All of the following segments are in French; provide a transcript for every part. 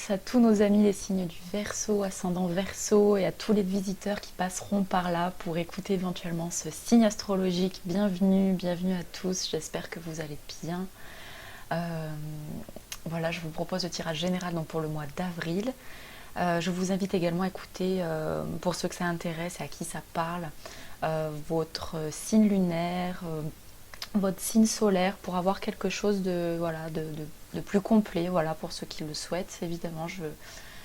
tous à tous nos amis les signes du Verseau, ascendant Verseau, et à tous les visiteurs qui passeront par là pour écouter éventuellement ce signe astrologique. Bienvenue, bienvenue à tous, j'espère que vous allez bien. Euh, voilà, je vous propose le tirage général donc pour le mois d'avril. Je vous invite également à écouter, pour ceux que ça intéresse et à qui ça parle, votre signe lunaire, votre signe solaire pour avoir quelque chose de, voilà, de plus complet, voilà, pour ceux qui le souhaitent. Évidemment,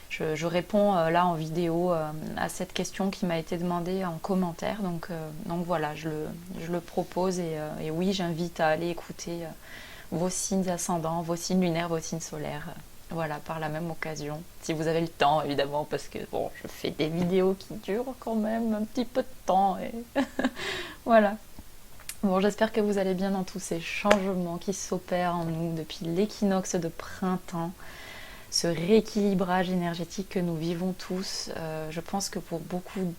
je réponds là en vidéo à cette question qui m'a été demandée en commentaire. Donc voilà, je le propose et oui, j'invite à aller écouter vos signes ascendants, vos signes lunaires, vos signes solaires. Voilà, par la même occasion, si vous avez le temps évidemment, parce que bon, je fais des vidéos qui durent quand même un petit peu de temps et voilà. Bon, j'espère que vous allez bien dans tous ces changements qui s'opèrent en nous depuis l'équinoxe de printemps, ce rééquilibrage énergétique que nous vivons tous. Je pense que pour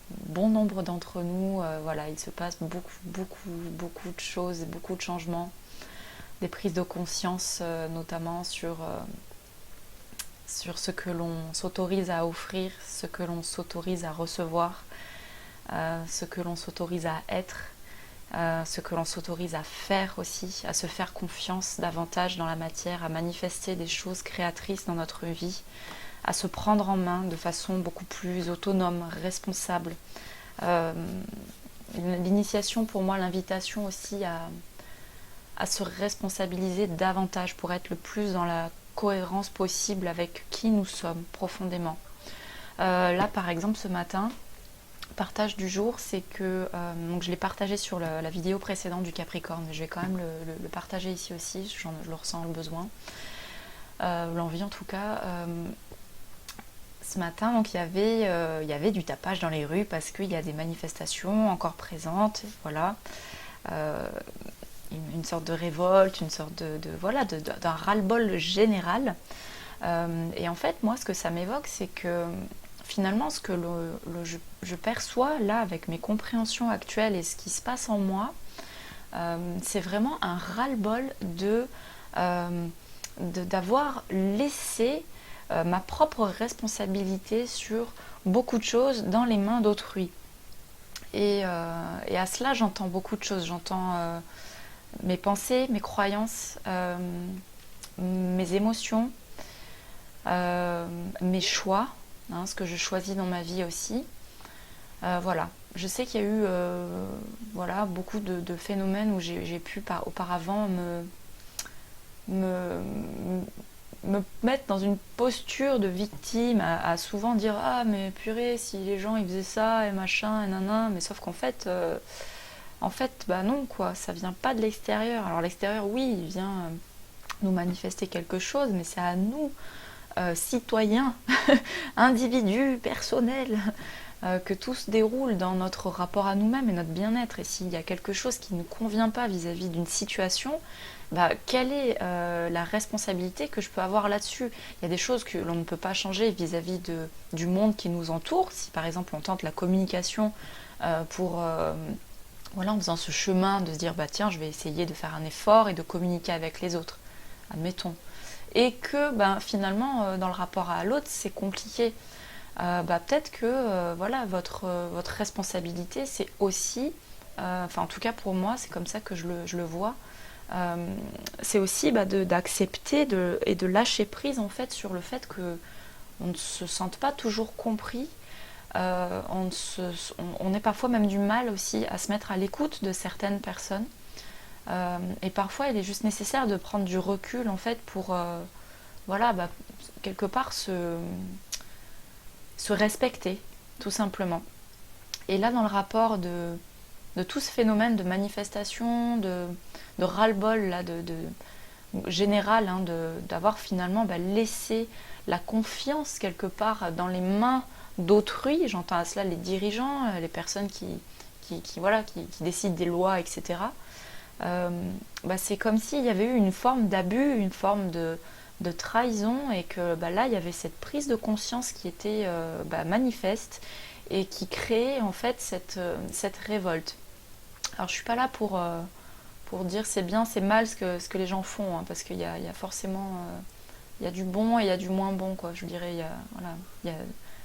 bon nombre d'entre nous, voilà, il se passe beaucoup de choses, beaucoup de changements, des prises de conscience, notamment sur ce que l'on s'autorise à offrir, ce que l'on s'autorise à recevoir, ce que l'on s'autorise à être. Ce que l'on s'autorise à faire aussi, à se faire confiance davantage dans la matière, à manifester des choses créatrices dans notre vie, à se prendre en main de façon beaucoup plus autonome, responsable. L'initiation pour moi, l'invitation aussi à se responsabiliser davantage pour être le plus dans la cohérence possible avec qui nous sommes profondément. Là par exemple ce matin, partage du jour, c'est que donc je l'ai partagé sur la vidéo précédente du Capricorne, je vais quand même le partager ici aussi, je le ressens le besoin, l'envie en tout cas. Ce matin, donc il y avait du tapage dans les rues parce qu'il y a des manifestations encore présentes, voilà, une sorte de révolte, une sorte voilà, d'un ras-le-bol général. Et en fait, moi, ce que ça m'évoque, c'est que finalement, ce que je perçois là avec mes compréhensions actuelles et ce qui se passe en moi, c'est vraiment un ras-le-bol d'avoir laissé ma propre responsabilité sur beaucoup de choses dans les mains d'autrui. Et à cela, j'entends beaucoup de choses. J'entends mes pensées, mes croyances, mes émotions, mes choix, hein, ce que je choisis dans ma vie aussi. Voilà, je sais qu'il y a eu voilà, beaucoup de phénomènes où j'ai pu auparavant me, me mettre dans une posture de victime, à souvent dire ah mais purée si les gens ils faisaient ça et machin et nanan, mais sauf en fait bah non quoi, ça vient pas de l'extérieur. Alors l'extérieur oui il vient nous manifester quelque chose, mais c'est à nous citoyens, individus, personnels, que tout se déroule dans notre rapport à nous-mêmes et notre bien-être. Et s'il y a quelque chose qui ne nous convient pas vis-à-vis d'une situation, bah, quelle est la responsabilité que je peux avoir là-dessus? Il y a des choses que l'on ne peut pas changer vis-à-vis du monde qui nous entoure. Si par exemple on tente la communication pour voilà, en faisant ce chemin de se dire bah tiens je vais essayer de faire un effort et de communiquer avec les autres, admettons, et que ben, finalement dans le rapport à l'autre c'est compliqué, bah, peut-être que voilà, votre responsabilité c'est aussi, enfin en tout cas pour moi c'est comme ça que je le vois, c'est aussi bah, d'accepter et de lâcher prise en fait sur le fait que on ne se sente pas toujours compris. On est parfois même du mal aussi à se mettre à l'écoute de certaines personnes. Et parfois, il est juste nécessaire de prendre du recul en fait pour, voilà, bah, quelque part se respecter, tout simplement. Et là, dans le rapport de tout ce phénomène de manifestation, de ras-le-bol là, général, hein, d'avoir finalement bah, laissé la confiance quelque part dans les mains d'autrui, j'entends à cela les dirigeants, les personnes voilà, qui décident des lois, etc. Bah, c'est comme s'il y avait eu une forme d'abus, une forme de trahison, et que bah, là il y avait cette prise de conscience qui était bah, manifeste et qui créait en fait cette révolte. Alors je suis pas là pour dire c'est bien, c'est mal ce que les gens font, hein, parce qu'il y a forcément il y a du bon et il y a du moins bon, quoi. Je dirais, voilà, il y a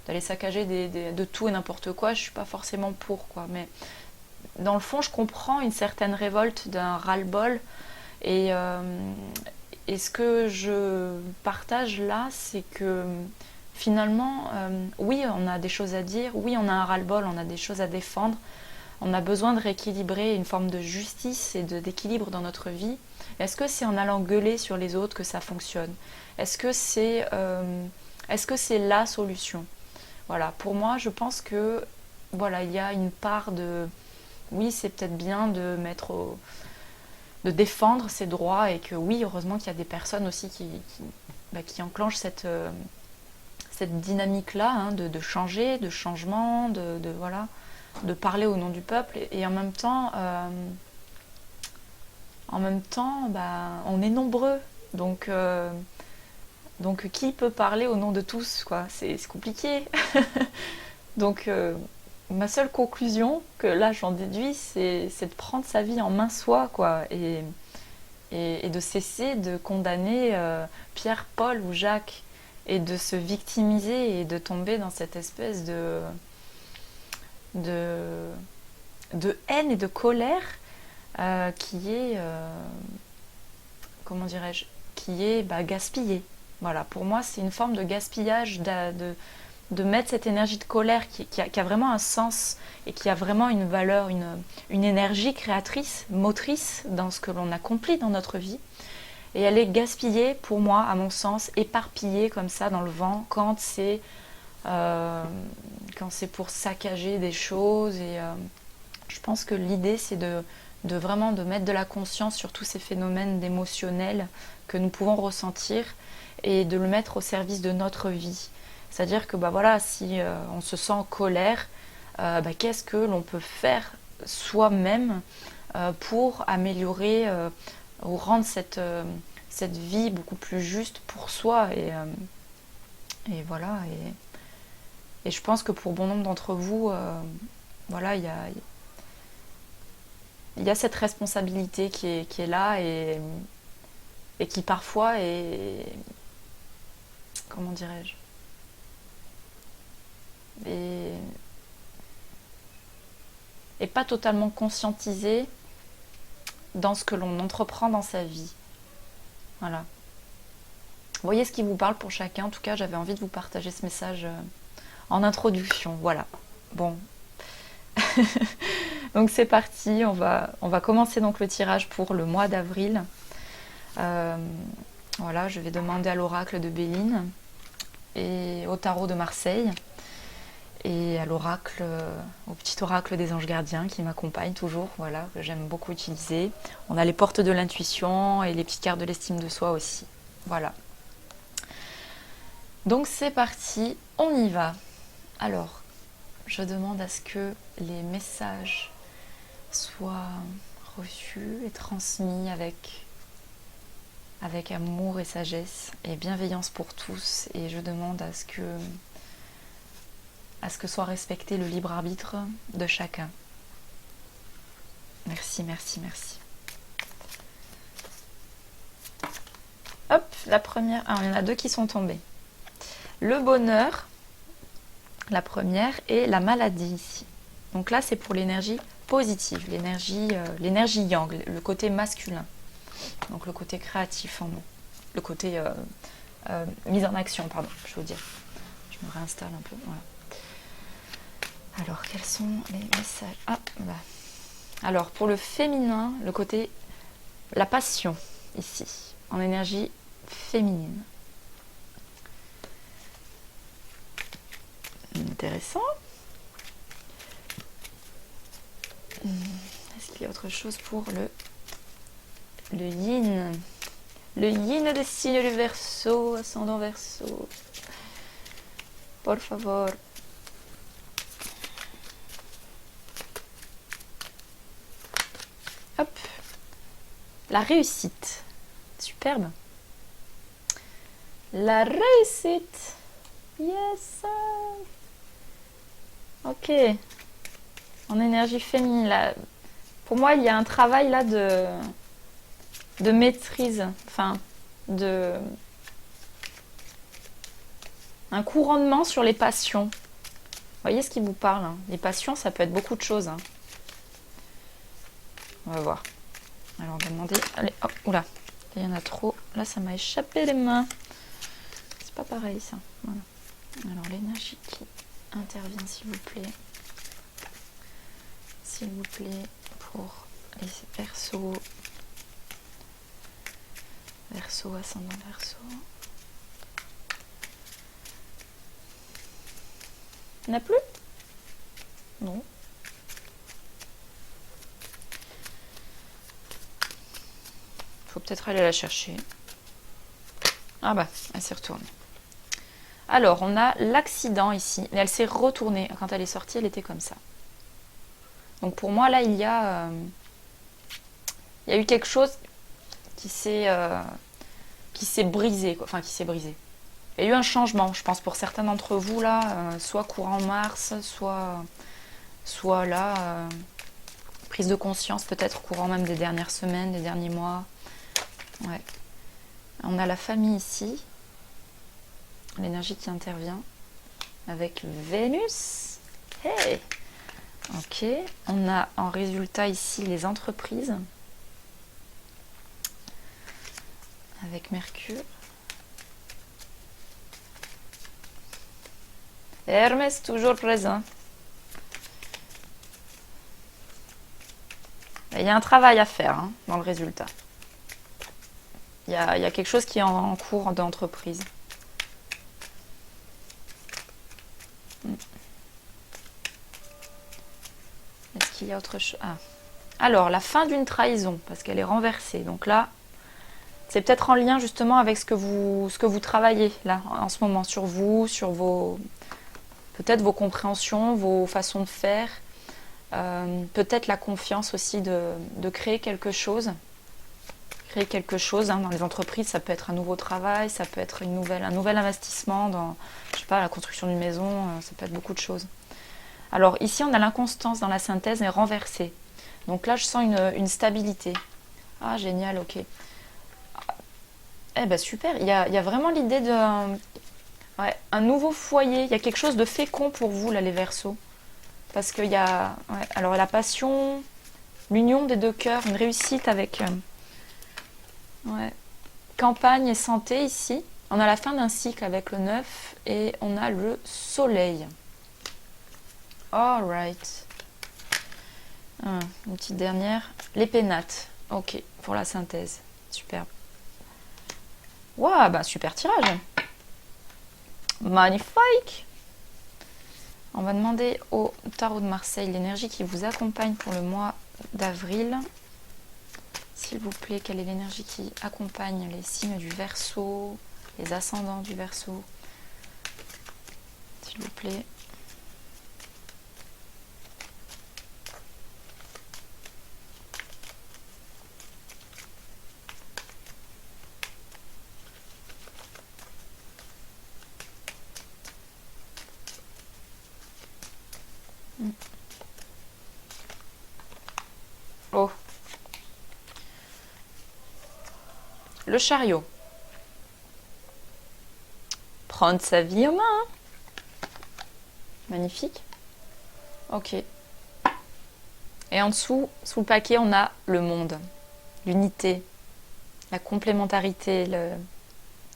d'aller saccager de tout et n'importe quoi, je suis pas forcément pour, quoi. Mais dans le fond, je comprends une certaine révolte d'un ras-le-bol. Et ce que je partage là, c'est que finalement, oui, on a des choses à dire, oui, on a un ras-le-bol, on a des choses à défendre, on a besoin de rééquilibrer une forme de justice et d'équilibre dans notre vie. Est-ce que c'est en allant gueuler sur les autres que ça fonctionne? Est-ce que c'est la solution? Voilà, pour moi, je pense que voilà, il y a une part de oui, c'est peut-être bien de défendre ses droits et que oui, heureusement qu'il y a des personnes aussi qui enclenchent cette dynamique-là, hein, de changer, de changement, voilà, de parler au nom du peuple et en même temps, bah, on est nombreux, donc qui peut parler au nom de tous, quoi? C'est compliqué. Donc ma seule conclusion que là j'en déduis, c'est de prendre sa vie en main soi, quoi, et de cesser de condamner Pierre, Paul ou Jacques et de se victimiser et de tomber dans cette espèce de, de haine et de colère qui est, comment dirais-je, qui est gaspillée. Voilà, pour moi c'est une forme de gaspillage de mettre cette énergie de colère qui a vraiment un sens et qui a vraiment une valeur, une énergie créatrice, motrice dans ce que l'on accomplit dans notre vie. Et elle est gaspillée, pour moi, à mon sens, éparpillée comme ça dans le vent quand c'est pour saccager des choses. Et je pense que l'idée, c'est de vraiment de mettre de la conscience sur tous ces phénomènes émotionnels que nous pouvons ressentir et de le mettre au service de notre vie. C'est-à-dire que voilà, si on se sent en colère, qu'est-ce que l'on peut faire soi-même pour améliorer ou rendre cette vie beaucoup plus juste pour soi et voilà. Et je pense que pour bon nombre d'entre vous, voilà, il y a cette responsabilité qui est là et qui parfois est, comment dirais-je, et pas totalement conscientisé dans ce que l'on entreprend dans sa vie. Voilà. Vous voyez ce qui vous parle pour chacun. En tout cas, j'avais envie de vous partager ce message en introduction. Voilà. Bon. Donc c'est parti. On va commencer donc le tirage pour le mois d'avril. Voilà, je vais demander à l'oracle de Béline et au tarot de Marseille. Et à l'oracle, au petit oracle des anges gardiens qui m'accompagne toujours, voilà, que j'aime beaucoup utiliser. On a les portes de l'intuition et les petites cartes de l'estime de soi aussi. Voilà. Donc c'est parti, on y va. Alors, je demande à ce que les messages soient reçus et transmis avec amour et sagesse et bienveillance pour tous. Et je demande à ce que soit respecté le libre arbitre de chacun. Merci, merci, merci. Hop, la première. Ah, il y en a deux qui sont tombés. Le bonheur, la première, et la maladie ici. Donc là, c'est pour l'énergie positive, l'énergie yang, le côté masculin. Donc le côté créatif en nous. Le côté mise en action, pardon, je veux dire. Je me réinstalle un peu, voilà. Alors, quels sont les messages? Alors, pour le féminin, le côté, la passion, ici, en énergie féminine. Intéressant. Est-ce qu'il y a autre chose pour le yin? Le yin des signes du Verseau, ascendant Verseau. Por favor. Hop, la réussite, superbe. La réussite, yes. Ok, en énergie féminine. Là. Pour moi, il y a un travail là de maîtrise, enfin, Un couronnement sur les passions. Voyez ce qui vous parle, hein. Les passions, ça peut être beaucoup de choses, hein. On va voir. Alors on va demander... Allez, hop, oula. Il y en a trop. Là, ça m'a échappé les mains. C'est pas pareil, ça. Voilà. Alors l'énergie qui intervient, s'il vous plaît. S'il vous plaît, pour les Verseaux. Verseau, ascendant Verseau. Il n'y en a plus? Non. Faut peut-être aller la chercher. Ah bah, elle s'est retournée. Alors, on a l'accident ici. Et elle s'est retournée. Quand elle est sortie, elle était comme ça. Donc pour moi, là, il y a eu quelque chose qui s'est brisé. Quoi. Enfin, qui s'est brisé. Il y a eu un changement, je pense, pour certains d'entre vous, là. Soit courant mars, soit là, prise de conscience, peut-être courant même des dernières semaines, des derniers mois. Ouais. On a la famille ici. L'énergie qui intervient avec Vénus. Hey! Ok. On a en résultat ici les entreprises. Avec Mercure. Hermès toujours présent. Il y a un travail à faire, hein, dans le résultat. Il y a quelque chose qui est en cours d'entreprise. Est-ce qu'il y a autre chose? Alors, la fin d'une trahison, parce qu'elle est renversée. Donc là, c'est peut-être en lien justement avec ce que vous travaillez là en ce moment, sur vous, sur peut-être vos compréhensions, vos façons de faire. Peut-être la confiance aussi de créer quelque chose. Créer quelque chose, hein, dans les entreprises, ça peut être un nouveau travail, ça peut être un nouvel investissement dans, je sais pas, la construction d'une maison, ça peut être beaucoup de choses. Alors ici, on a l'inconstance dans la synthèse est renversée. Donc là, je sens une stabilité. Ah, génial, ok. Eh ben super, il y a vraiment l'idée d'un un nouveau foyer. Il y a quelque chose de fécond pour vous, là, les Verseaux. Parce qu'il y a alors la passion, l'union des deux cœurs, une réussite avec campagne et santé ici. On a la fin d'un cycle avec le 9 et on a le soleil. Alright. Une petite dernière. Les pénates. Ok, pour la synthèse. Superbe. Waouh, bah super tirage. Magnifique. On va demander au tarot de Marseille l'énergie qui vous accompagne pour le mois d'avril. S'il vous plaît, quelle est l'énergie qui accompagne les signes du Verseau, les ascendants du Verseau? S'il vous plaît. Oh. Le chariot. Prendre sa vie en main. Magnifique. Ok. Et en dessous, sous le paquet, on a le monde, l'unité, la complémentarité,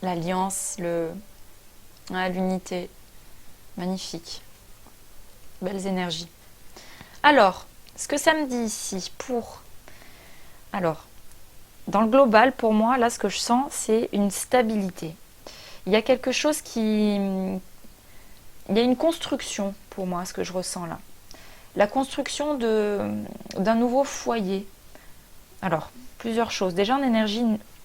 l'alliance, l'unité. Magnifique. Belles énergies. Alors, ce que ça me dit ici pour... Alors, dans le global, pour moi, là, ce que je sens, c'est une stabilité. Il y a quelque chose qui... Il y a une construction, pour moi, ce que je ressens là. La construction d'un nouveau foyer. Alors, plusieurs choses. Déjà en énergie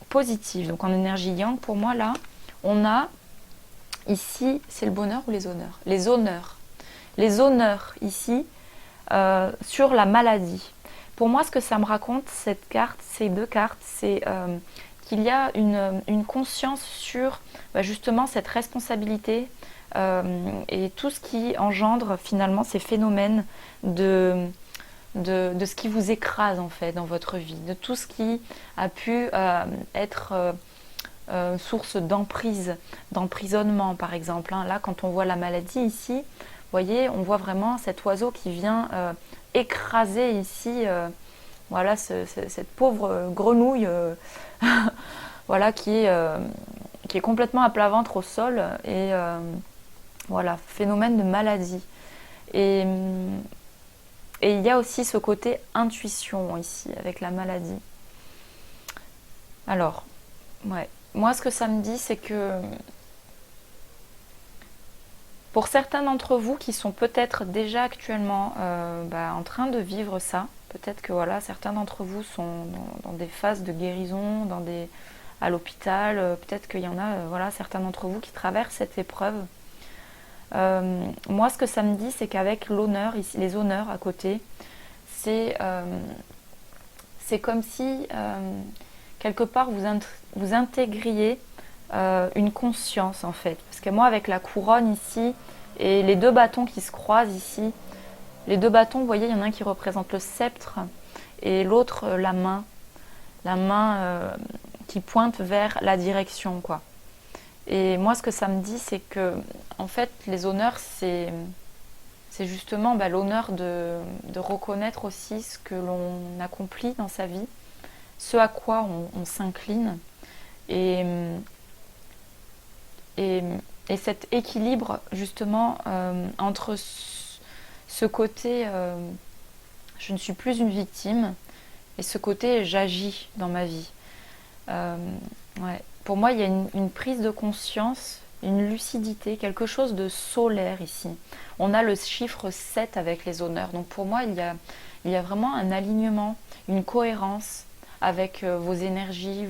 positive, donc en énergie yang, pour moi, là, on a ici, c'est le bonheur ou les honneurs? Les honneurs. Les honneurs, ici, sur la maladie. Pour moi, ce que ça me raconte, cette carte, ces deux cartes, c'est qu'il y a une conscience sur justement cette responsabilité et tout ce qui engendre finalement ces phénomènes de ce qui vous écrase en fait dans votre vie, de tout ce qui a pu être source d'emprise, d'emprisonnement par exemple. Hein. Là, quand on voit la maladie ici, vous voyez, on voit vraiment cet oiseau qui vient écraser ici, voilà, cette pauvre grenouille, voilà, qui est complètement à plat ventre au sol et voilà, phénomène de maladie. Et il y a aussi ce côté intuition ici avec la maladie. Alors, ouais, moi ce que ça me dit, c'est que pour certains d'entre vous qui sont peut-être déjà actuellement en train de vivre ça, peut-être que voilà, certains d'entre vous sont dans des phases de guérison, à l'hôpital, peut-être qu'il y en a voilà, certains d'entre vous qui traversent cette épreuve. Moi, ce que ça me dit, c'est qu'avec l'honneur, ici, les honneurs à côté, c'est comme si, quelque part, vous intégriez une conscience, en fait. Parce que moi, avec la couronne ici, et les deux bâtons qui se croisent ici, les deux bâtons, vous voyez, il y en a un qui représente le sceptre, et l'autre, la main. La main qui pointe vers la direction, quoi. Et moi, ce que ça me dit, c'est que, en fait, les honneurs, c'est justement l'honneur de reconnaître aussi ce que l'on accomplit dans sa vie, ce à quoi on s'incline, et, et, et cet équilibre, justement, entre ce côté je ne suis plus une victime, et ce côté j'agis dans ma vie. Ouais. Pour moi, il y a une prise de conscience, une lucidité, quelque chose de solaire ici. On a le chiffre 7 avec les honneurs. Donc pour moi, il y a vraiment un alignement, une cohérence avec vos énergies,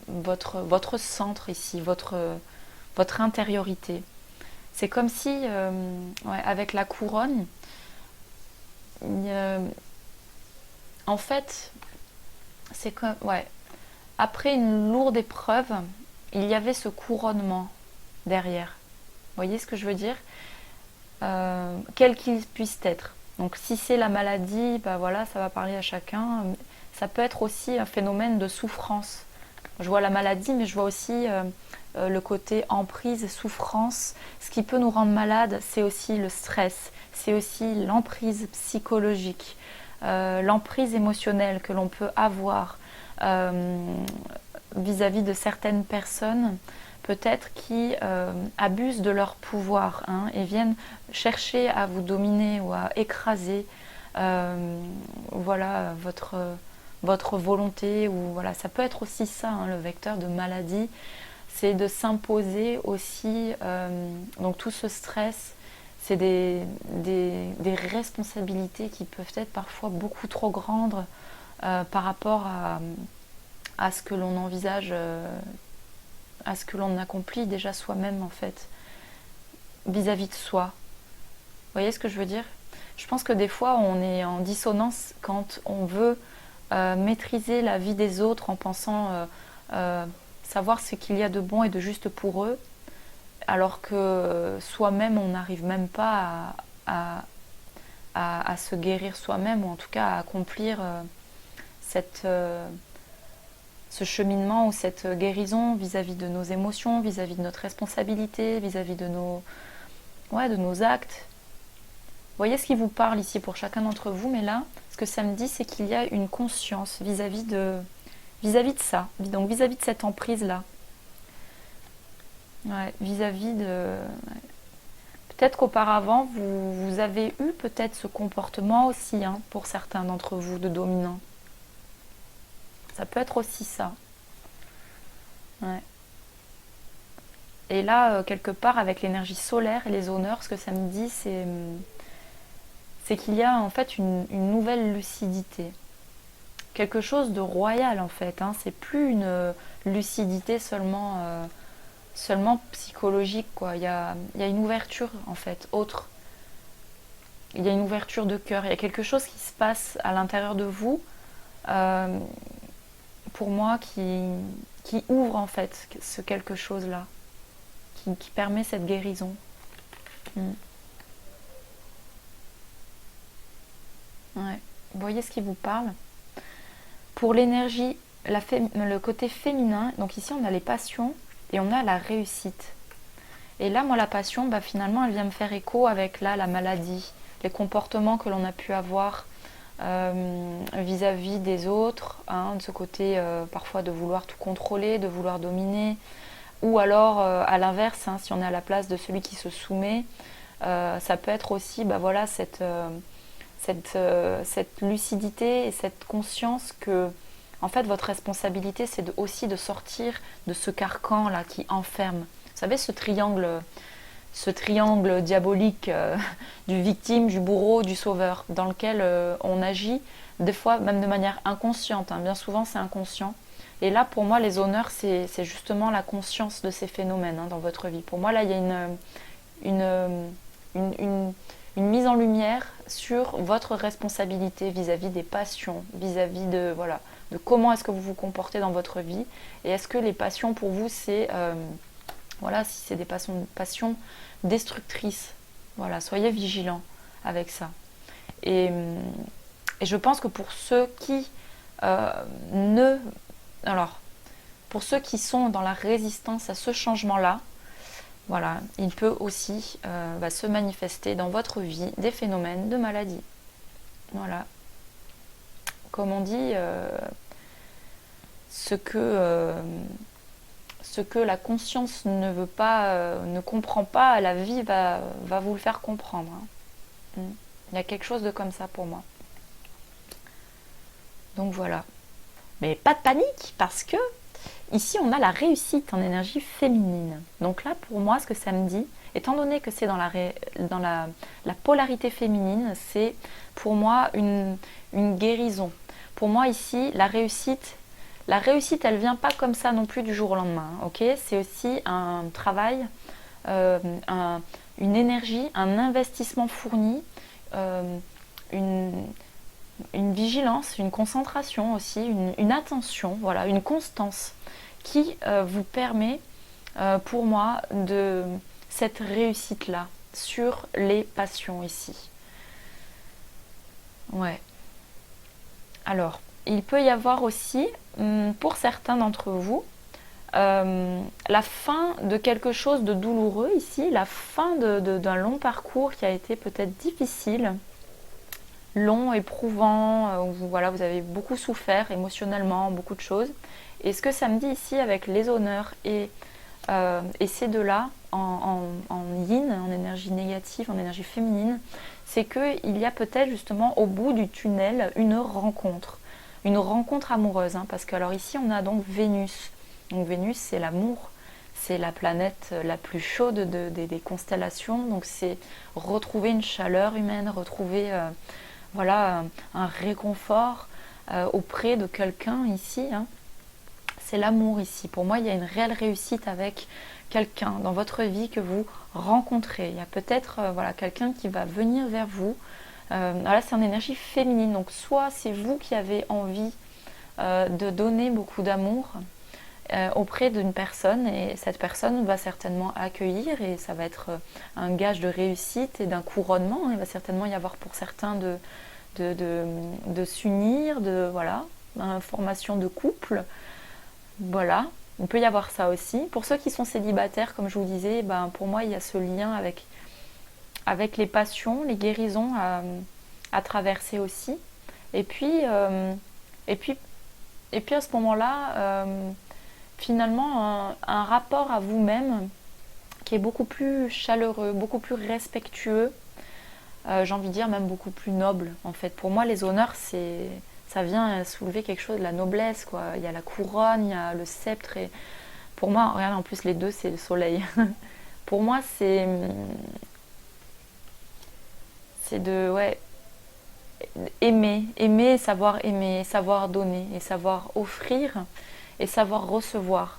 votre centre ici, votre intériorité. C'est comme si, ouais, avec la couronne, en fait, c'est comme... Ouais, après une lourde épreuve, il y avait ce couronnement derrière. Vous voyez ce que je veux dire? Quel qu'il puisse être. Donc si c'est la maladie, voilà, ça va parler à chacun. Ça peut être aussi un phénomène de souffrance. Je vois la maladie, mais je vois aussi le côté emprise, souffrance. Ce qui peut nous rendre malades, c'est aussi le stress, c'est aussi l'emprise psychologique, l'emprise émotionnelle que l'on peut avoir vis-à-vis de certaines personnes, peut-être qui abusent de leur pouvoir, hein, et viennent chercher à vous dominer ou à écraser voilà, votre volonté, ou voilà, ça peut être aussi ça, hein, le vecteur de maladie, c'est de s'imposer aussi, donc tout ce stress, c'est des responsabilités qui peuvent être parfois beaucoup trop grandes par rapport à ce que l'on envisage, à ce que l'on accomplit déjà soi-même, en fait, vis-à-vis de soi. Vous voyez ce que je veux dire? Je pense que des fois on est en dissonance quand on veut maîtriser la vie des autres en pensant savoir ce qu'il y a de bon et de juste pour eux, alors que soi-même on n'arrive même pas à se guérir soi-même, ou en tout cas à accomplir ce cheminement ou cette guérison vis-à-vis de nos émotions, vis-à-vis de notre responsabilité, vis-à-vis de nos actes. Vous voyez ce qui vous parle ici pour chacun d'entre vous, mais là, ce que ça me dit, c'est qu'il y a une conscience vis-à-vis de ça, donc vis-à-vis de cette emprise-là. Ouais, vis-à-vis de... Ouais. Peut-être qu'auparavant, vous avez eu peut-être ce comportement aussi, hein, pour certains d'entre vous, de dominant. Ça peut être aussi ça. Ouais. Et là, quelque part, avec l'énergie solaire et les honneurs, ce que ça me dit, c'est qu'il y a en fait une nouvelle lucidité. Quelque chose de royal, en fait. Hein. C'est plus une lucidité seulement psychologique, quoi. Il y a une ouverture, en fait, autre. Il y a une ouverture de cœur. Il y a quelque chose qui se passe à l'intérieur de vous, pour moi, qui ouvre, en fait, ce quelque chose-là, qui permet cette guérison. Ouais. Vous voyez ce qui vous parle? Pour l'énergie le côté féminin. Donc ici, on a les passions et on a la réussite. Et là, moi, la passion, bah, finalement, elle vient me faire écho avec là, la maladie, les comportements que l'on a pu avoir vis-à-vis des autres, hein, de ce côté parfois de vouloir tout contrôler, de vouloir dominer, ou alors à l'inverse, hein, si on est à la place de celui qui se soumet, ça peut être aussi bah, voilà, cette lucidité et cette conscience que en fait votre responsabilité c'est aussi de sortir de ce carcan là qui enferme. Vous savez ce triangle diabolique du victime, du bourreau, du sauveur, dans lequel on agit, des fois même de manière inconsciente, hein. Bien souvent c'est inconscient. Et là pour moi les honneurs c'est justement la conscience de ces phénomènes hein, dans votre vie. Pour moi là il y a une mise en lumière sur votre responsabilité vis-à-vis des passions, vis-à-vis de, voilà, de comment est-ce que vous vous comportez dans votre vie. Et est-ce que les passions pour vous c'est... voilà, si c'est des passions destructrices, voilà, soyez vigilants avec ça. Et je pense que pour ceux qui pour ceux qui sont dans la résistance à ce changement-là, voilà, il peut aussi se manifester dans votre vie des phénomènes de maladie. Voilà. Comme on dit, ce que la conscience ne veut pas, ne comprend pas, la vie va vous le faire comprendre. Hein. Il y a quelque chose de comme ça pour moi. Donc voilà. Mais pas de panique, parce que ici on a la réussite en énergie féminine. Donc là pour moi ce que ça me dit, étant donné que c'est dans la polarité féminine, c'est pour moi une guérison. Pour moi ici la réussite elle vient pas comme ça non plus du jour au lendemain. Ok, c'est aussi un travail, une énergie, un investissement fourni, une vigilance, une concentration aussi, une attention, voilà, une constance qui vous permet pour moi de cette réussite-là sur les passions ici. Ouais. Alors, il peut y avoir aussi, pour certains d'entre vous, la fin de quelque chose de douloureux ici, la fin d'un long parcours qui a été peut-être difficile, long, éprouvant, où voilà, vous avez beaucoup souffert émotionnellement, beaucoup de choses. Et ce que ça me dit ici avec les honneurs et ces deux-là, en yin, en énergie négative, en énergie féminine, c'est qu'il y a peut-être justement au bout du tunnel une rencontre amoureuse. Hein, parce que alors ici on a donc Vénus. Donc Vénus c'est l'amour, c'est la planète la plus chaude des constellations. Donc c'est retrouver une chaleur humaine, retrouver voilà, un réconfort auprès de quelqu'un ici. Hein. C'est l'amour ici. Pour moi, il y a une réelle réussite avec quelqu'un dans votre vie que vous rencontrez. Il y a peut-être voilà, quelqu'un qui va venir vers vous. Là, c'est en énergie féminine. Donc, soit c'est vous qui avez envie de donner beaucoup d'amour auprès d'une personne et cette personne va certainement accueillir et ça va être un gage de réussite et d'un couronnement. Il va certainement y avoir pour certains de s'unir, de voilà, une formation de couple. Voilà, il peut y avoir ça aussi. Pour ceux qui sont célibataires, comme je vous disais, ben, pour moi, il y a ce lien avec les passions, les guérisons à traverser aussi. Et puis à ce moment-là, finalement, un rapport à vous-même qui est beaucoup plus chaleureux, beaucoup plus respectueux, j'ai envie de dire même beaucoup plus noble. En fait, pour moi, les honneurs, ça vient soulever quelque chose de la noblesse, quoi. Il y a la couronne, il y a le sceptre. Et pour moi, regarde, en plus, les deux, c'est le soleil. Pour moi, c'est de aimer, savoir donner, et savoir offrir, et savoir recevoir.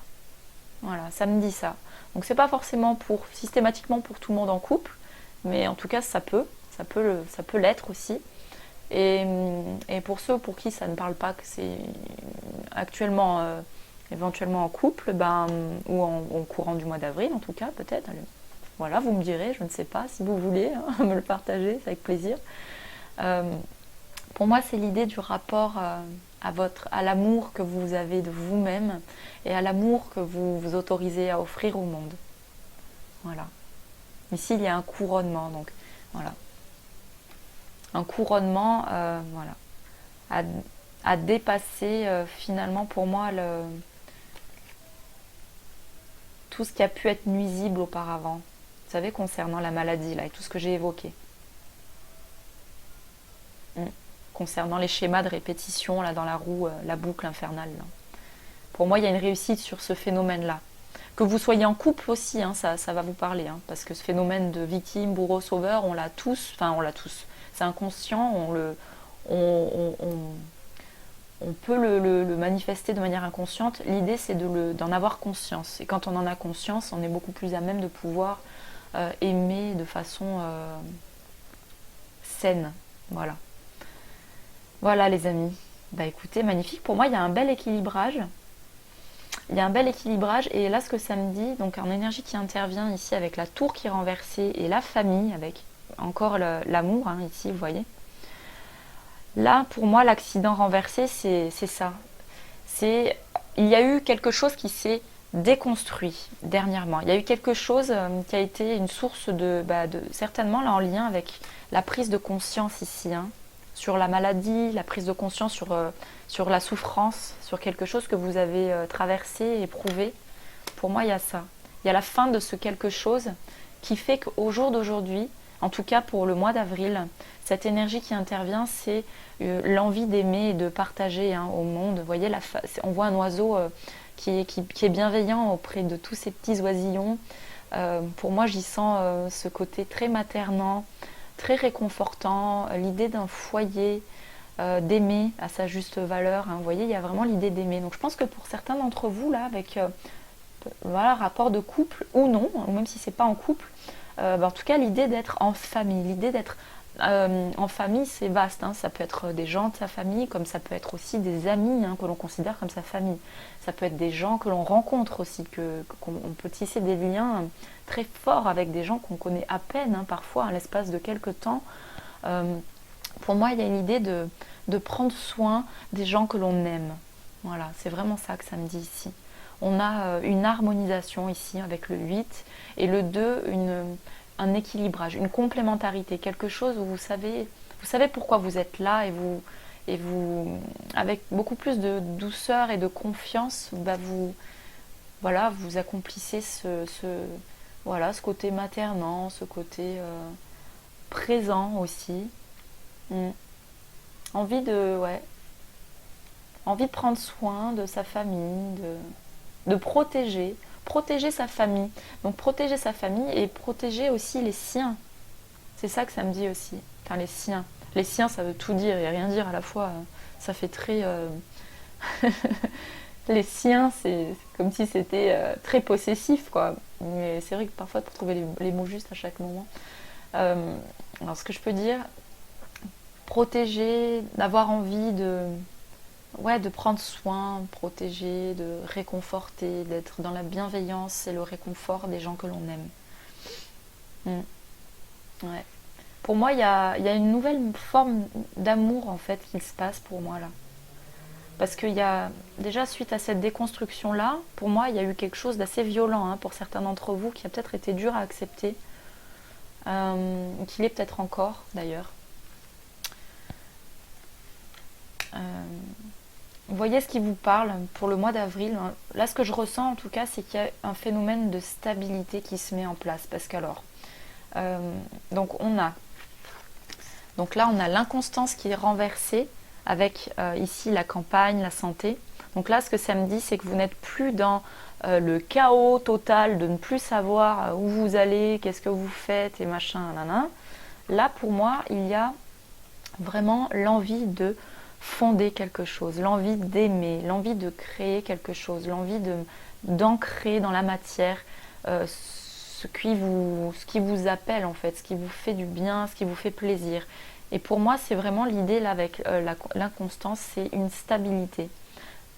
Voilà, ça me dit ça. Donc, c'est pas forcément systématiquement pour tout le monde en couple, mais en tout cas, ça peut l'être aussi. Et pour ceux pour qui ça ne parle pas, que c'est actuellement éventuellement en couple, ou en courant du mois d'avril en tout cas, peut-être. Voilà, vous me direz, je ne sais pas si vous voulez me le partager, c'est avec plaisir. Pour moi, c'est l'idée du rapport à l'amour que vous avez de vous-même et à l'amour que vous vous autorisez à offrir au monde. Voilà. Ici, il y a un couronnement, donc voilà. Un couronnement, voilà, à dépasser finalement pour moi tout ce qui a pu être nuisible auparavant. Vous savez, concernant la maladie là et tout ce que j'ai évoqué. Concernant les schémas de répétition là dans la roue, la boucle infernale. Là. Pour moi, il y a une réussite sur ce phénomène-là. Que vous soyez en couple aussi, hein, ça va vous parler, hein, parce que ce phénomène de victime, bourreau, sauveur, on l'a tous, enfin on l'a tous. C'est inconscient, on peut le manifester de manière inconsciente. L'idée, c'est d'en avoir conscience. Et quand on en a conscience, on est beaucoup plus à même de pouvoir aimer de façon saine. Voilà. Voilà les amis. Bah écoutez, magnifique. Pour moi, il y a un bel équilibrage. Il y a un bel équilibrage. Et là, ce que ça me dit, donc en énergie qui intervient ici avec la tour qui est renversée et la famille, avec encore l'amour, hein, ici, vous voyez. Là, pour moi, l'accident renversé, c'est ça. Il y a eu quelque chose qui s'est déconstruit dernièrement. Il y a eu quelque chose qui a été une source certainement là en lien avec la prise de conscience ici, hein, sur la maladie, la prise de conscience sur la souffrance, sur quelque chose que vous avez traversé, éprouvé. Pour moi, il y a ça. Il y a la fin de ce quelque chose qui fait qu'au jour d'aujourd'hui, en tout cas pour le mois d'avril, cette énergie qui intervient, c'est l'envie d'aimer et de partager hein, au monde. Vous voyez, on voit un oiseau qui est bienveillant auprès de tous ces petits oisillons. Pour moi, j'y sens ce côté très maternant, très réconfortant, l'idée d'un foyer, d'aimer à sa juste valeur. Hein. Vous voyez, il y a vraiment l'idée d'aimer. Donc je pense que pour certains d'entre vous, là, avec voilà, rapport de couple ou non, ou même si c'est pas en couple, en tout cas l'idée d'être en famille, l'idée d'être en famille, c'est vaste, hein. Ça peut être des gens de sa famille, comme ça peut être aussi des amis hein, que l'on considère comme sa famille. Ça peut être des gens que l'on rencontre aussi, qu'on peut tisser des liens très forts avec des gens qu'on connaît à peine, hein, parfois à l'espace de quelques temps. Pour moi, il y a une idée de prendre soin des gens que l'on aime. Voilà, c'est vraiment ça que ça me dit ici. On a une harmonisation ici avec le 8 et le 2, un équilibrage, une complémentarité, quelque chose où vous savez pourquoi vous êtes là et vous avec beaucoup plus de douceur et de confiance, vous accomplissez ce côté maternant, ce côté présent aussi. Envie de prendre soin de sa famille, de protéger sa famille. Donc protéger sa famille et protéger aussi les siens. C'est ça que ça me dit aussi. Enfin les siens. Les siens, ça veut tout dire et rien dire à la fois. Ça fait très... les siens, c'est comme si c'était très possessif, quoi. Mais c'est vrai que parfois, pour trouver les mots justes à chaque moment. Alors ce que je peux dire, protéger, d'avoir envie de prendre soin, protéger, de réconforter, d'être dans la bienveillance et le réconfort des gens que l'on aime. Ouais. Pour moi, il y a une nouvelle forme d'amour en fait qui se passe pour moi là. Parce qu'il y a déjà suite à cette déconstruction là, pour moi, il y a eu quelque chose d'assez violent hein, pour certains d'entre vous qui a peut-être été dur à accepter, qu'il est peut-être encore d'ailleurs. Vous voyez ce qui vous parle pour le mois d'avril. Là, ce que je ressens en tout cas, c'est qu'il y a un phénomène de stabilité qui se met en place. Parce qu'alors, donc là, on a l'inconstance qui est renversée avec ici la campagne, la santé. Donc là, ce que ça me dit, c'est que vous n'êtes plus dans le chaos total de ne plus savoir où vous allez, qu'est-ce que vous faites et machin, nanana. Là, pour moi, il y a vraiment l'envie de fonder quelque chose, l'envie d'aimer, l'envie de créer quelque chose, l'envie d'ancrer dans la matière ce qui vous appelle en fait, ce qui vous fait du bien, ce qui vous fait plaisir. Et pour moi, c'est vraiment l'idée là avec l'inconstance, c'est une stabilité.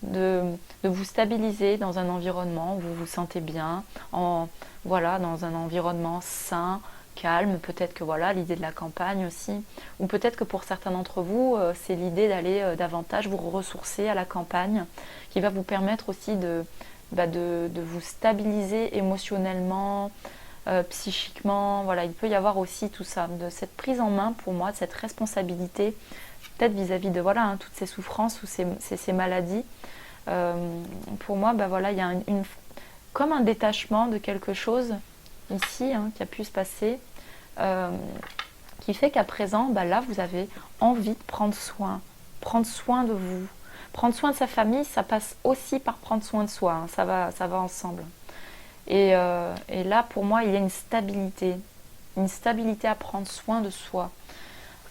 De vous stabiliser dans un environnement où vous vous sentez bien, dans un environnement sain, calme, peut-être que voilà, l'idée de la campagne aussi, ou peut-être que pour certains d'entre vous, c'est l'idée d'aller davantage vous ressourcer à la campagne, qui va vous permettre aussi de vous stabiliser émotionnellement, psychiquement. Voilà, il peut y avoir aussi tout ça, de cette prise en main pour moi, de cette responsabilité, peut-être vis-à-vis de voilà, toutes ces souffrances ou ces maladies. Pour moi, voilà, il y a comme un détachement de quelque chose ici qui a pu se passer, qui fait qu'à présent, là, vous avez envie de prendre soin de vous. Prendre soin de sa famille, ça passe aussi par prendre soin de soi, ça va ensemble. Et là, pour moi, il y a une stabilité à prendre soin de soi,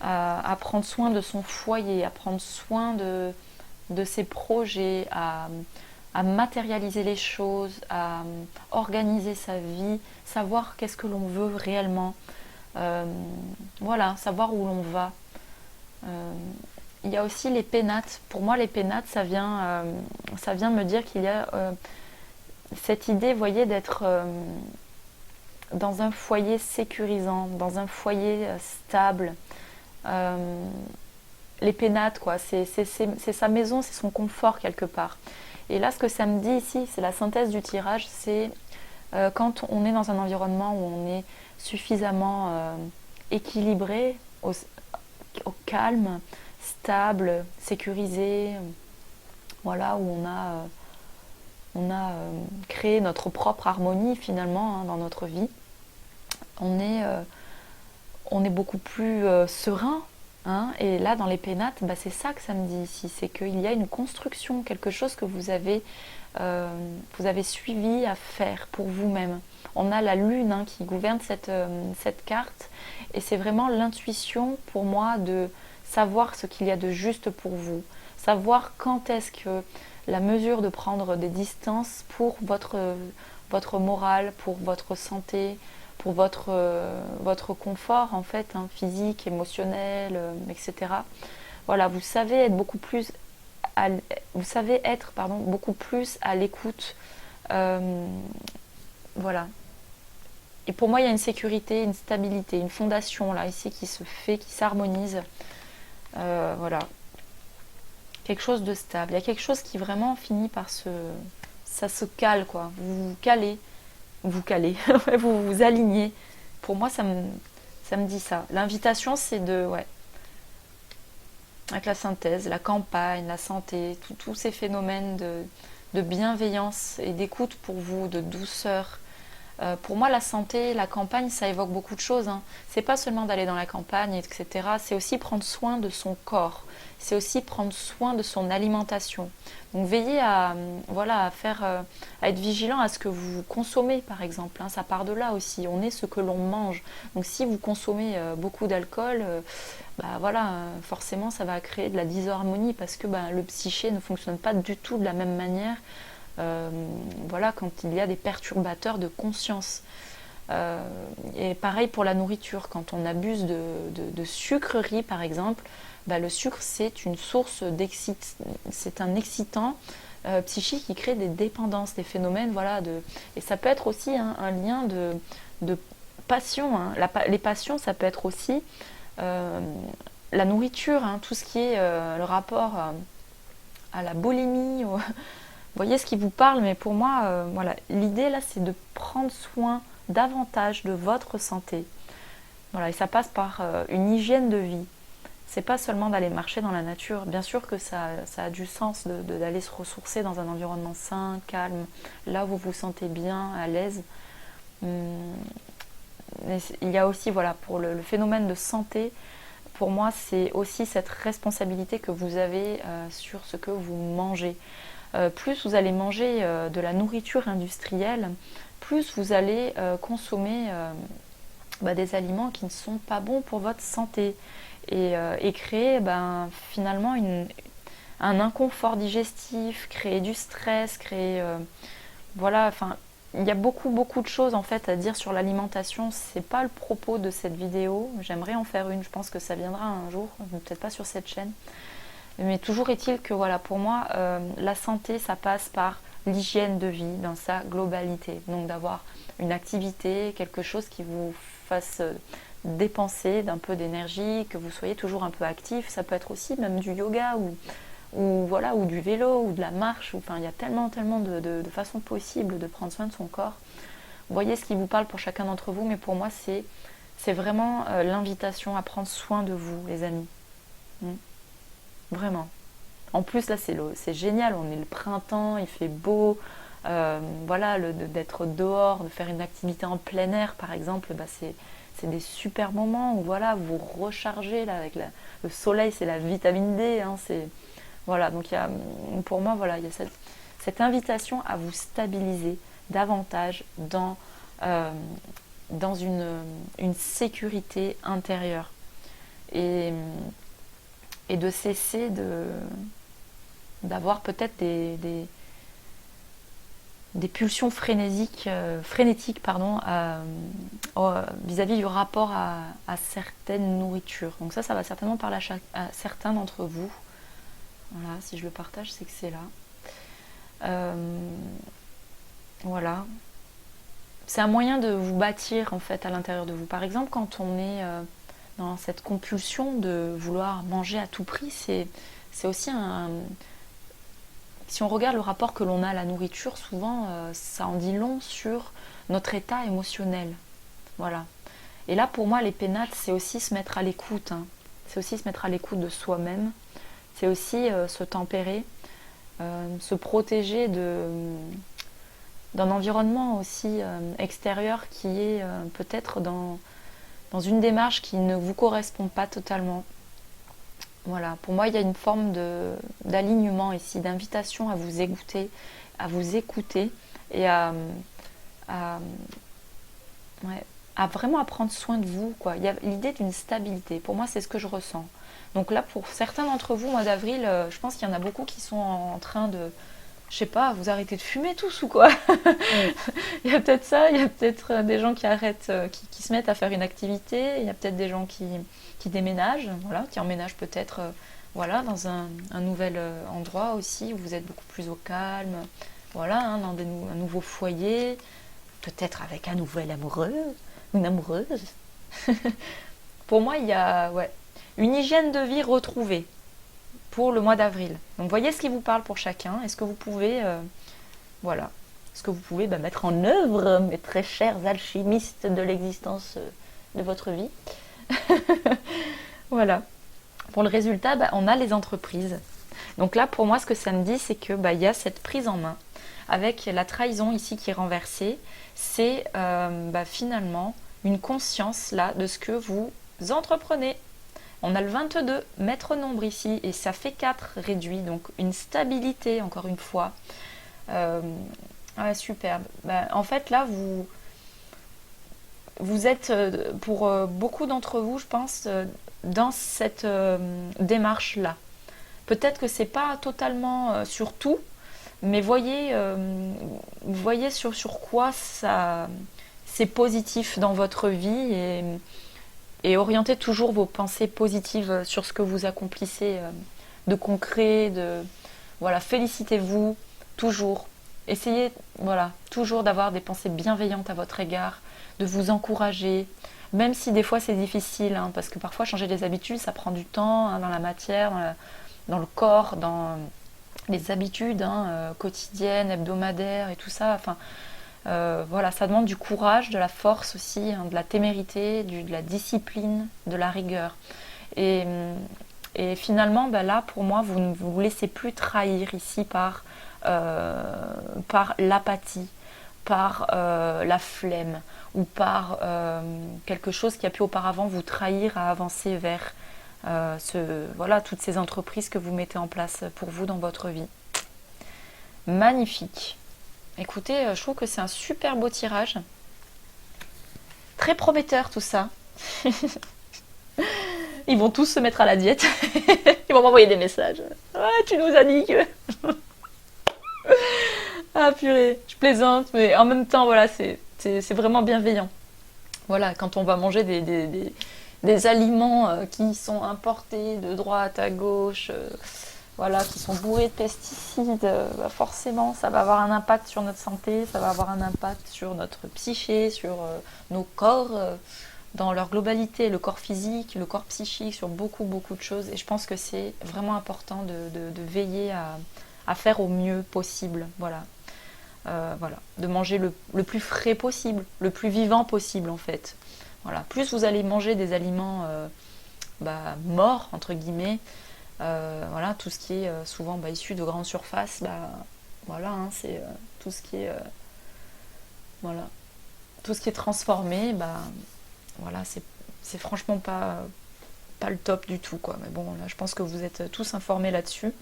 à prendre soin de son foyer, à prendre soin de ses projets, à matérialiser les choses, à organiser sa vie, savoir qu'est-ce que l'on veut réellement, voilà, savoir où l'on va. Il y a aussi les pénates. Pour moi, les pénates, ça vient me dire qu'il y a cette idée, vous voyez, d'être dans un foyer sécurisant, dans un foyer stable. Les pénates, quoi, c'est sa maison, c'est son confort quelque part. Et là, ce que ça me dit ici, c'est la synthèse du tirage, c'est quand on est dans un environnement où on est suffisamment équilibré, au calme, stable, sécurisé, voilà, où on a créé notre propre harmonie finalement dans notre vie. On est beaucoup plus serein. Et là, dans les pénates, c'est ça que ça me dit ici, c'est qu'il y a une construction, quelque chose que vous avez suivi à faire pour vous-même. On a la lune qui gouverne cette carte, et c'est vraiment l'intuition pour moi de savoir ce qu'il y a de juste pour vous, savoir quand est-ce que la mesure de prendre des distances pour votre morale, pour votre santé, pour votre confort en fait, physique, émotionnel, etc. Voilà, vous savez être beaucoup plus à l'écoute. Voilà. Et pour moi, il y a une sécurité, une stabilité, une fondation là ici qui se fait, qui s'harmonise. Voilà. Quelque chose de stable. Il y a quelque chose qui vraiment finit par ça se cale, quoi. Vous vous calez. Vous vous alignez. Pour moi, ça me dit ça. L'invitation, c'est avec la synthèse, la campagne, la santé, tous ces phénomènes de bienveillance et d'écoute pour vous, de douceur. Pour moi, la santé, la campagne, ça évoque beaucoup de choses. C'est pas seulement d'aller dans la campagne, etc. C'est aussi prendre soin de son corps. C'est aussi prendre soin de son alimentation. Donc veillez à être vigilant à ce que vous consommez, par exemple. Ça part de là aussi. On est ce que l'on mange. Donc si vous consommez beaucoup d'alcool, forcément, ça va créer de la disharmonie parce que le psyché ne fonctionne pas du tout de la même manière. Quand il y a des perturbateurs de conscience. Et pareil pour la nourriture, quand on abuse de sucreries par exemple, le sucre c'est une source c'est un excitant psychique qui crée des dépendances, des phénomènes, et ça peut être aussi un lien de passion. Les passions, ça peut être aussi la nourriture, tout ce qui est le rapport à la boulimie. Vous voyez ce qui vous parle, mais pour moi, l'idée là, c'est de prendre soin davantage de votre santé. Voilà, et ça passe par une hygiène de vie. C'est pas seulement d'aller marcher dans la nature. Bien sûr que ça a du sens d'aller se ressourcer dans un environnement sain, calme, là où vous vous sentez bien, à l'aise. Mais il y a aussi, pour le phénomène de santé, pour moi, c'est aussi cette responsabilité que vous avez sur ce que vous mangez. Plus vous allez manger de la nourriture industrielle, plus vous allez consommer des aliments qui ne sont pas bons pour votre santé et créer finalement un inconfort digestif, créer du stress, il y a beaucoup de choses en fait à dire sur l'alimentation. C'est pas le propos de cette vidéo, j'aimerais en faire une, je pense que ça viendra un jour, peut-être pas sur cette chaîne. Mais toujours est-il que pour moi, la santé, ça passe par l'hygiène de vie dans sa globalité. Donc d'avoir une activité, quelque chose qui vous fasse dépenser d'un peu d'énergie, que vous soyez toujours un peu actif. Ça peut être aussi même du yoga ou voilà, ou du vélo ou de la marche. Enfin, il y a tellement de façons possibles de prendre soin de son corps. Voyez ce qui vous parle pour chacun d'entre vous, mais pour moi c'est vraiment l'invitation à prendre soin de vous, les amis. Vraiment. En plus là c'est génial, on est le printemps, il fait beau, voilà, d'être dehors, de faire une activité en plein air par exemple, c'est des super moments où voilà, vous rechargez là, avec le soleil, c'est la vitamine D, hein, voilà, donc pour moi voilà, il y a cette invitation à vous stabiliser davantage dans une sécurité intérieure et de cesser d'avoir peut-être des pulsions frénétiques vis-à-vis du rapport à certaines nourritures. Donc ça va certainement parler à certains d'entre vous. Voilà, si je le partage, c'est que c'est là. Voilà. C'est un moyen de vous bâtir en fait à l'intérieur de vous. Par exemple, quand on est dans cette compulsion de vouloir manger à tout prix, c'est aussi si on regarde le rapport que l'on a à la nourriture, souvent ça en dit long sur notre état émotionnel. Voilà. Et là pour moi les pénates, c'est aussi se mettre à l'écoute. Hein. C'est aussi se mettre à l'écoute de soi-même. C'est aussi se tempérer, se protéger d'un environnement aussi extérieur qui est peut-être dans une démarche qui ne vous correspond pas totalement. Voilà, pour moi il y a une forme d'alignement ici, d'invitation à vous écouter et à vraiment prendre soin de vous, quoi. Il y a l'idée d'une stabilité, pour moi c'est ce que je ressens. Donc là pour certains d'entre vous, mois d'avril, je pense qu'il y en a beaucoup qui sont en train de, je sais pas, vous arrêtez de fumer tous ou quoi. Il y a peut-être ça, il y a peut-être des gens qui arrêtent, qui se mettent à faire une activité, il y a peut-être des gens qui déménagent, voilà, qui emménagent peut-être voilà, dans un nouvel endroit aussi, où vous êtes beaucoup plus au calme, voilà, hein, dans un nouveau foyer, peut-être avec un nouvel amoureux, une amoureuse. Pour moi, il y a une hygiène de vie retrouvée pour le mois d'avril. Donc voyez ce qui vous parle pour chacun. Est-ce que vous pouvez mettre en œuvre, mes très chers alchimistes de l'existence de votre vie. Voilà. Pour le résultat, on a les entreprises. Donc là, pour moi, ce que ça me dit, c'est que y a cette prise en main avec la trahison ici qui est renversée. C'est finalement une conscience là de ce que vous entreprenez. On a le 22, maître nombre ici, et ça fait 4 réduit, donc une stabilité, encore une fois. Superbe. En fait, là, vous êtes, pour beaucoup d'entre vous, je pense, dans cette démarche-là. Peut-être que c'est pas totalement sur tout, mais voyez sur quoi c'est positif dans votre vie et orientez toujours vos pensées positives sur ce que vous accomplissez de concret, félicitez-vous toujours. Essayez toujours d'avoir des pensées bienveillantes à votre égard, de vous encourager, même si des fois c'est difficile, hein, parce que parfois changer les habitudes ça prend du temps, hein, dans la matière, dans le corps, dans les habitudes quotidiennes, hebdomadaires et tout ça. Enfin, ça demande du courage, de la force aussi, hein, de la témérité, de la discipline, de la rigueur. Et finalement, là, pour moi, vous ne vous laissez plus trahir ici par l'apathie, par la flemme ou par quelque chose qui a pu auparavant vous trahir à avancer vers toutes ces entreprises que vous mettez en place pour vous dans votre vie. Magnifique. Écoutez, je trouve que c'est un super beau tirage. Très prometteur tout ça. Ils vont tous se mettre à la diète. Ils vont m'envoyer des messages. Ah, tu nous as dit que... Ah purée, je plaisante, mais en même temps, voilà, c'est vraiment bienveillant. Voilà, quand on va manger des aliments qui sont importés de droite à gauche, qui sont bourrés de pesticides, forcément, ça va avoir un impact sur notre santé, ça va avoir un impact sur notre psyché, sur nos corps. dans leur globalité, le corps physique, le corps psychique, sur beaucoup, beaucoup de choses. Et je pense que c'est vraiment important de veiller à faire au mieux possible. Voilà. Voilà. De manger le plus frais possible, le plus vivant possible en fait. Voilà. Plus vous allez manger des aliments morts, entre guillemets, voilà, tout ce qui est souvent issu de grandes surfaces, voilà, hein, c'est tout ce qui est voilà, tout ce qui est transformé, voilà, c'est franchement pas le top du tout, quoi. Mais bon, là, je pense que vous êtes tous informés là-dessus.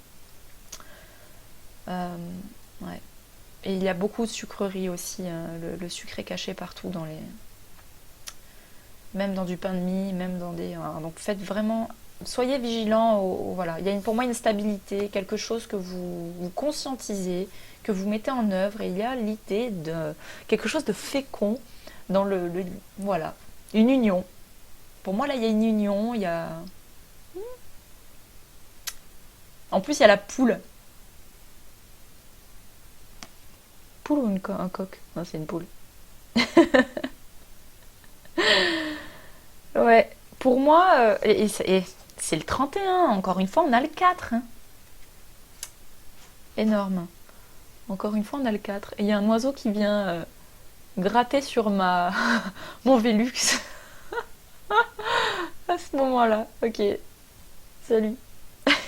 Ouais. Et il y a beaucoup de sucreries aussi, hein. Le sucre est caché partout même dans du pain de mie, même dans des. Donc faites vraiment. Soyez vigilants voilà. Il y a pour moi une stabilité, quelque chose que vous conscientisez, que vous mettez en œuvre, et il y a l'idée de quelque chose de fécond dans voilà, une union. Pour moi là il y a une union, il y a. En plus il y a la poule. Poule ou un coq? Non, c'est une poule. Ouais, pour moi, et c'est le 31, encore une fois, on a le 4, hein. Énorme. Encore une fois, on a le 4. Et il y a un oiseau qui vient gratter sur mon Vélux à ce moment-là. Ok, salut.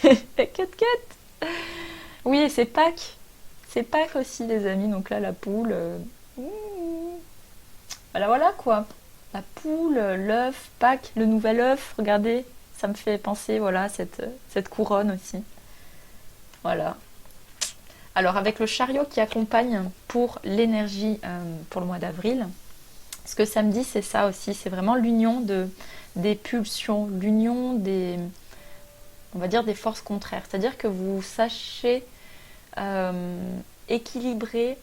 Cat cat. Oui, et c'est Pâques. C'est Pâques aussi, les amis. Donc là, la poule. Voilà, voilà quoi. La poule, l'œuf, Pâques, le nouvel œuf, regardez, ça me fait penser, voilà, cette couronne aussi. Voilà. Alors, avec le chariot qui accompagne pour l'énergie pour le mois d'avril, ce que ça me dit, c'est ça aussi, c'est vraiment l'union des pulsions, l'union on va dire, des forces contraires. C'est-à-dire que vous sachez équilibrer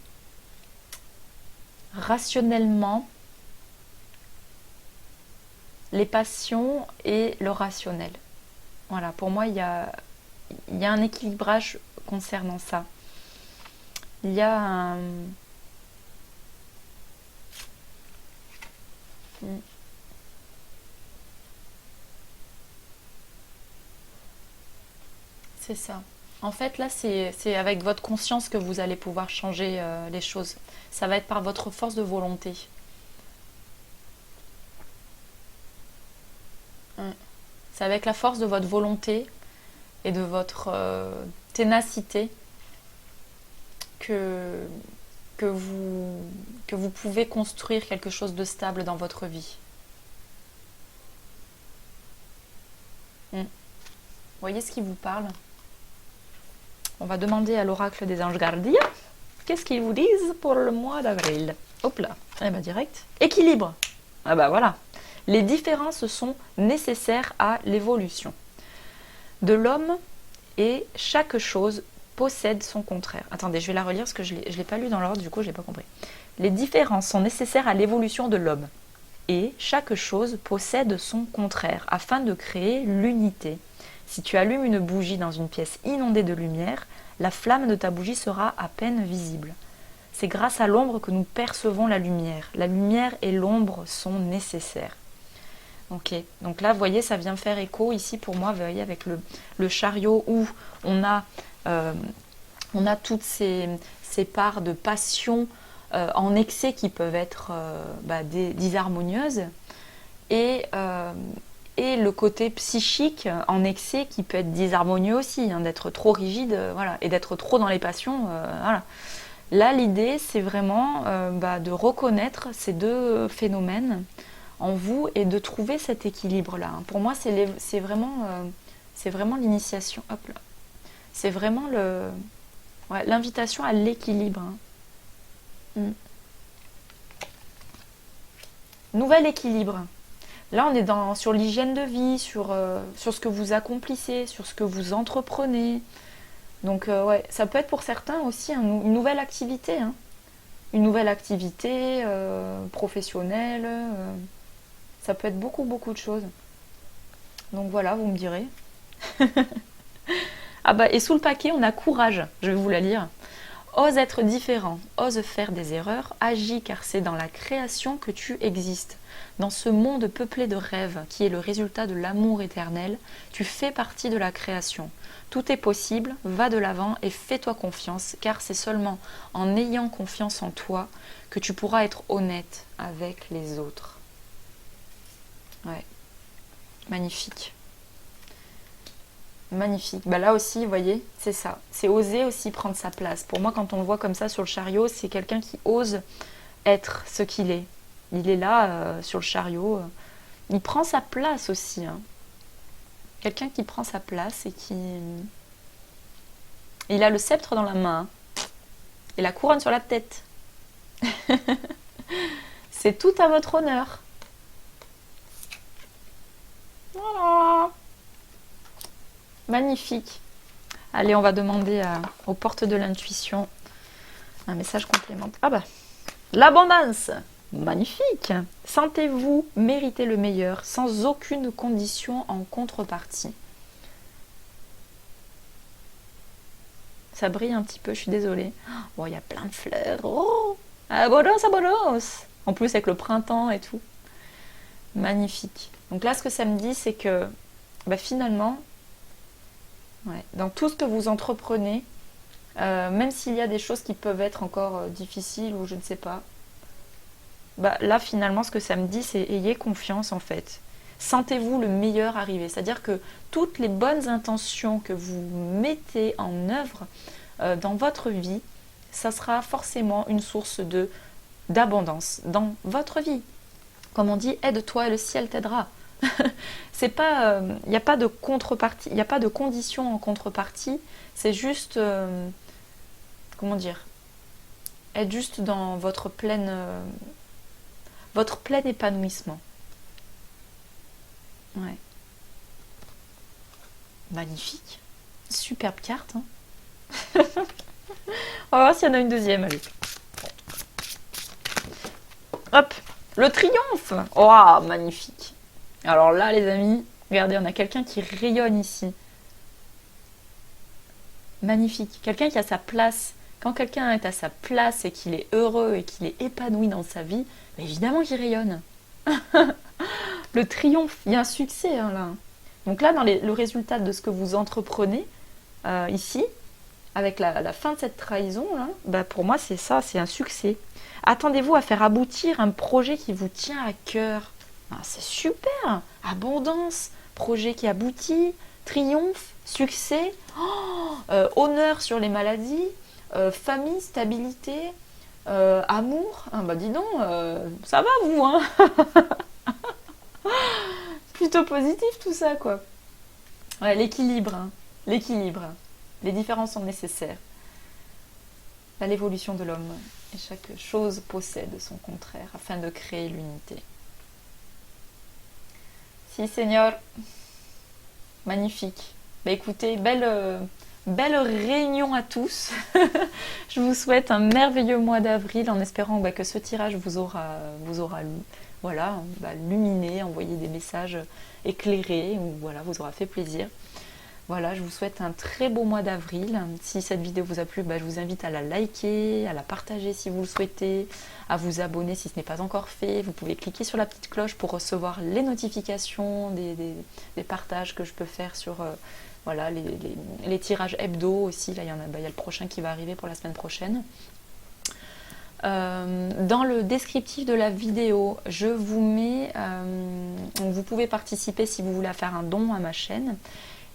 rationnellement les passions et le rationnel. Voilà, pour moi, il y a un équilibrage concernant ça. Il y a un. C'est ça. En fait, là, c'est avec votre conscience que vous allez pouvoir changer les choses. Ça va être par votre force de volonté. C'est avec la force de votre volonté et de votre ténacité que vous pouvez construire quelque chose de stable dans votre vie. Vous voyez ce qui vous parle? On va demander à l'oracle des anges gardiens qu'est-ce qu'ils vous disent pour le mois d'avril. Hop là, et direct. Équilibre. Ah voilà. Les différences sont nécessaires à l'évolution de l'homme et chaque chose possède son contraire. Attendez, je vais la relire parce que je ne l'ai pas lu dans l'ordre, du coup je n'ai pas compris. Les différences sont nécessaires à l'évolution de l'homme et chaque chose possède son contraire afin de créer l'unité. Si tu allumes une bougie dans une pièce inondée de lumière, la flamme de ta bougie sera à peine visible. C'est grâce à l'ombre que nous percevons la lumière. La lumière et l'ombre sont nécessaires. Ok, donc là, vous voyez, ça vient faire écho ici pour moi, vous voyez, avec le chariot où on a toutes ces parts de passion en excès qui peuvent être disharmonieuses et le côté psychique en excès qui peut être disharmonieux aussi, hein, d'être trop rigide, voilà, et d'être trop dans les passions, voilà. Là, l'idée, c'est vraiment de reconnaître ces deux phénomènes en vous et de trouver cet équilibre-là. Pour moi, c'est vraiment l'initiation. Hop là. C'est vraiment l'invitation à l'équilibre. Nouvel équilibre. Là, on est sur l'hygiène de vie, sur ce que vous accomplissez, sur ce que vous entreprenez. Donc, ça peut être pour certains aussi une nouvelle activité. Hein. Une nouvelle activité professionnelle. Ça peut être beaucoup, beaucoup de choses. Donc voilà, vous me direz. Et sous le paquet, on a courage. Je vais vous la lire. Ose être différent, ose faire des erreurs, agis car c'est dans la création que tu existes. Dans ce monde peuplé de rêves qui est le résultat de l'amour éternel, tu fais partie de la création. Tout est possible, va de l'avant et fais-toi confiance car c'est seulement en ayant confiance en toi que tu pourras être honnête avec les autres. Ouais, magnifique. Magnifique. Bah là aussi, vous voyez, c'est ça. C'est oser aussi prendre sa place. Pour moi, quand on le voit comme ça sur le chariot, c'est quelqu'un qui ose être ce qu'il est. Il est là, sur le chariot. Il prend sa place aussi. Hein. Quelqu'un qui prend sa place et qui... Il a le sceptre dans la main. Et la couronne sur la tête. C'est tout à votre honneur. Voilà. Magnifique. Allez, on va demander aux portes de l'intuition un message complémentaire. Ah bah, l'abondance. Magnifique. Sentez-vous mériter le meilleur sans aucune condition en contrepartie. Ça brille un petit peu, je suis désolée. Oh, il y a plein de fleurs. Oh, aboros, aboros. En plus, avec le printemps et tout. Magnifique. Donc là, ce que ça me dit, c'est que bah, finalement, ouais, dans tout ce que vous entreprenez, même s'il y a des choses qui peuvent être encore difficiles ou je ne sais pas, bah, là finalement ce que ça me dit c'est ayez confiance en fait. Sentez-vous le meilleur arriver. C'est-à-dire que toutes les bonnes intentions que vous mettez en œuvre dans votre vie, ça sera forcément une source d'abondance dans votre vie. Comme on dit, aide-toi et le ciel t'aidera. C'est pas, il n'y a pas de contrepartie, il n'y a pas de condition en contrepartie. C'est juste, comment dire, être juste dans votre plein épanouissement. Ouais. Magnifique. Superbe carte. Hein. On va voir s'il y en a une deuxième. Allez. Hop, le triomphe. Oh, magnifique. Alors là, les amis, regardez, on a quelqu'un qui rayonne ici. Magnifique. Quelqu'un qui a sa place. Quand quelqu'un est à sa place et qu'il est heureux et qu'il est épanoui dans sa vie, évidemment qu'il rayonne. Le triomphe, il y a un succès hein, là. Donc là, dans le résultat de ce que vous entreprenez, ici, avec la fin de cette trahison, là, bah pour moi, c'est ça, c'est un succès. Attendez-vous à faire aboutir un projet qui vous tient à cœur. Ah, c'est super. Abondance, projet qui aboutit, triomphe, succès, honneur sur les maladies, famille, stabilité, amour. Ah, bah dis donc, ça va vous, hein. Plutôt positif tout ça, quoi. Ouais, l'équilibre, hein. L'équilibre. Les différences sont nécessaires. À l'évolution de l'homme. Et chaque chose possède son contraire afin de créer l'unité. Si, Seigneur. Magnifique. Bah écoutez, belle réunion à tous. Je vous souhaite un merveilleux mois d'avril en espérant que ce tirage vous aura voilà, illuminé, envoyé des messages éclairés, ou voilà, vous aura fait plaisir. Voilà, je vous souhaite un très beau mois d'avril. Si cette vidéo vous a plu, je vous invite à la liker, à la partager si vous le souhaitez, à vous abonner si ce n'est pas encore fait. Vous pouvez cliquer sur la petite cloche pour recevoir les notifications des partages que je peux faire sur voilà, les tirages hebdo aussi. Là, il y a le prochain qui va arriver pour la semaine prochaine. Dans le descriptif de la vidéo, je vous mets, vous pouvez participer si vous voulez faire un don à ma chaîne.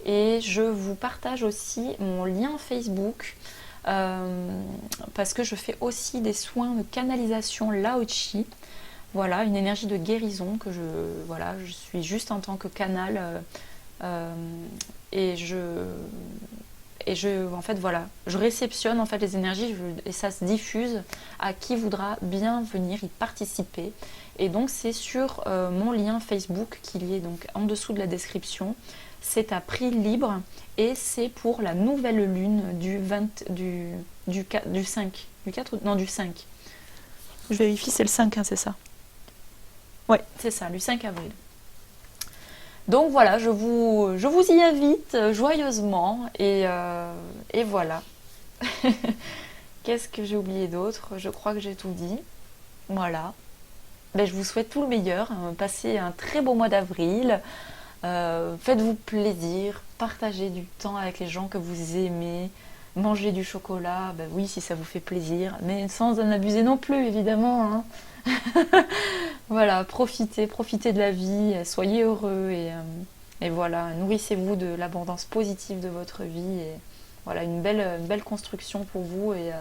Et je vous partage aussi mon lien Facebook parce que je fais aussi des soins de canalisation Lao-Chi. Voilà, une énergie de guérison que je suis juste en tant que canal et en fait voilà, je réceptionne en fait les énergies et ça se diffuse à qui voudra bien venir y participer. Et donc c'est sur mon lien Facebook qui est donc en dessous de la description. C'est à prix libre et c'est pour la nouvelle lune du 5. Je vérifie, c'est le 5, hein, c'est ça. Ouais, c'est ça, du 5 avril. Donc voilà, je vous y invite joyeusement et voilà. Qu'est-ce que j'ai oublié d'autre? Je crois que j'ai tout dit. Voilà. Ben, je vous souhaite tout le meilleur. Passez un très beau mois d'avril. Faites-vous plaisir. Partagez du temps avec les gens que vous aimez. Mangez du chocolat. Ben oui, si ça vous fait plaisir. Mais sans en abuser non plus, évidemment. Hein. Voilà, profitez de la vie. Soyez heureux. Et voilà, nourrissez-vous de l'abondance positive de votre vie. Et voilà, une belle construction pour vous. Et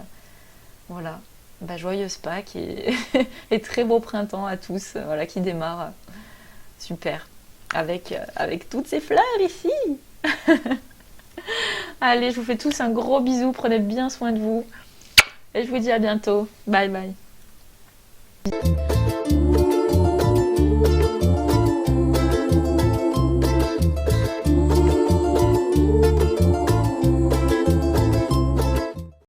voilà. Bah, joyeuse Pâques et très beau printemps à tous, voilà, qui démarre super avec toutes ces fleurs ici. Allez, je vous fais tous un gros bisou, prenez bien soin de vous et je vous dis à bientôt. Bye bye.